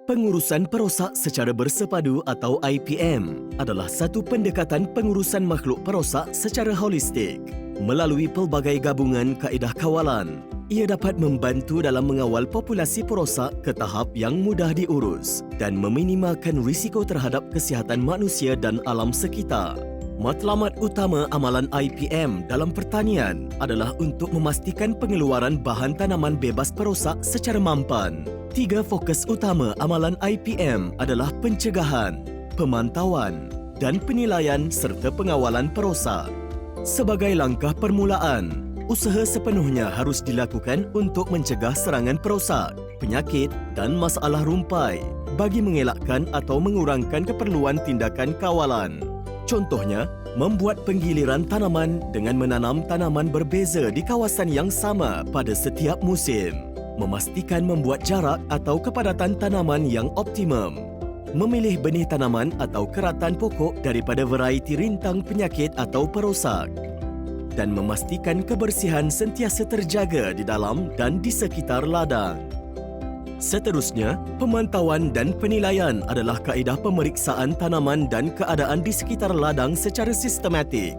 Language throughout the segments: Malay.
Pengurusan perosak secara bersepadu atau IPM adalah satu pendekatan pengurusan makhluk perosak secara holistik. Melalui pelbagai gabungan kaedah kawalan, ia dapat membantu dalam mengawal populasi perosak ke tahap yang mudah diurus dan meminimalkan risiko terhadap kesihatan manusia dan alam sekitar. Matlamat utama amalan IPM dalam pertanian adalah untuk memastikan pengeluaran bahan tanaman bebas perosak secara mampan. 3 fokus utama amalan IPM adalah pencegahan, pemantauan dan penilaian serta pengawalan perosak. Sebagai langkah permulaan, usaha sepenuhnya harus dilakukan untuk mencegah serangan perosak, penyakit dan masalah rumpai bagi mengelakkan atau mengurangkan keperluan tindakan kawalan. Contohnya, membuat penggiliran tanaman dengan menanam tanaman berbeza di kawasan yang sama pada setiap musim. Memastikan membuat jarak atau kepadatan tanaman yang optimum. Memilih benih tanaman atau keratan pokok daripada varieti rintang penyakit atau perosak. Dan memastikan kebersihan sentiasa terjaga di dalam dan di sekitar ladang. Seterusnya, pemantauan dan penilaian adalah kaedah pemeriksaan tanaman dan keadaan di sekitar ladang secara sistematik.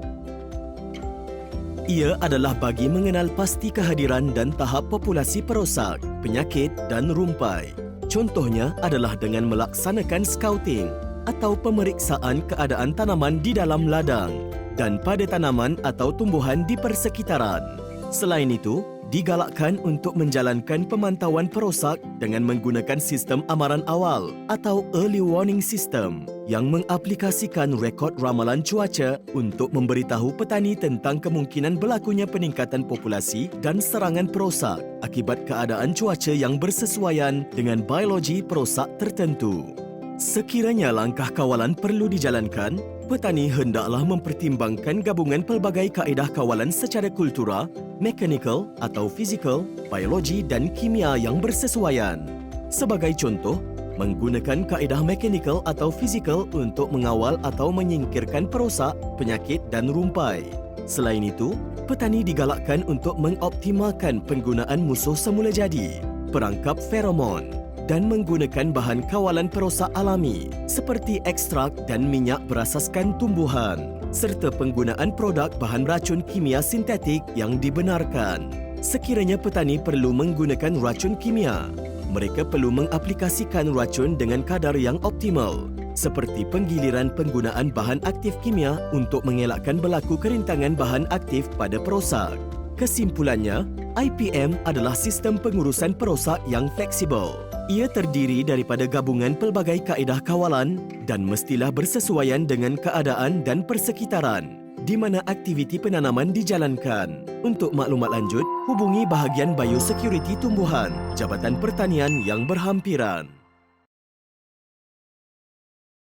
Ia adalah bagi mengenal pasti kehadiran dan tahap populasi perosak, penyakit dan rumpai. Contohnya adalah dengan melaksanakan scouting atau pemeriksaan keadaan tanaman di dalam ladang dan pada tanaman atau tumbuhan di persekitaran. Selain itu, digalakkan untuk menjalankan pemantauan perosak dengan menggunakan sistem amaran awal atau early warning system yang mengaplikasikan rekod ramalan cuaca untuk memberitahu petani tentang kemungkinan berlakunya peningkatan populasi dan serangan perosak akibat keadaan cuaca yang bersesuaian dengan biologi perosak tertentu. Sekiranya langkah kawalan perlu dijalankan, petani hendaklah mempertimbangkan gabungan pelbagai kaedah kawalan secara kultura, mekanikal atau fizikal, biologi dan kimia yang bersesuaian. Sebagai contoh, menggunakan kaedah mekanikal atau fizikal untuk mengawal atau menyingkirkan perosak, penyakit dan rumpai. Selain itu, petani digalakkan untuk mengoptimalkan penggunaan musuh semula jadi, perangkap feromon dan menggunakan bahan kawalan perosak alami seperti ekstrak dan minyak berasaskan tumbuhan serta penggunaan produk bahan racun kimia sintetik yang dibenarkan. Sekiranya petani perlu menggunakan racun kimia, mereka perlu mengaplikasikan racun dengan kadar yang optimal seperti penggiliran penggunaan bahan aktif kimia untuk mengelakkan berlaku kerintangan bahan aktif pada perosak. Kesimpulannya, IPM adalah sistem pengurusan perosak yang fleksibel. Ia terdiri daripada gabungan pelbagai kaedah kawalan dan mestilah bersesuaian dengan keadaan dan persekitaran di mana aktiviti penanaman dijalankan. Untuk maklumat lanjut, hubungi bahagian Biosecurity Tumbuhan, Jabatan Pertanian yang berhampiran.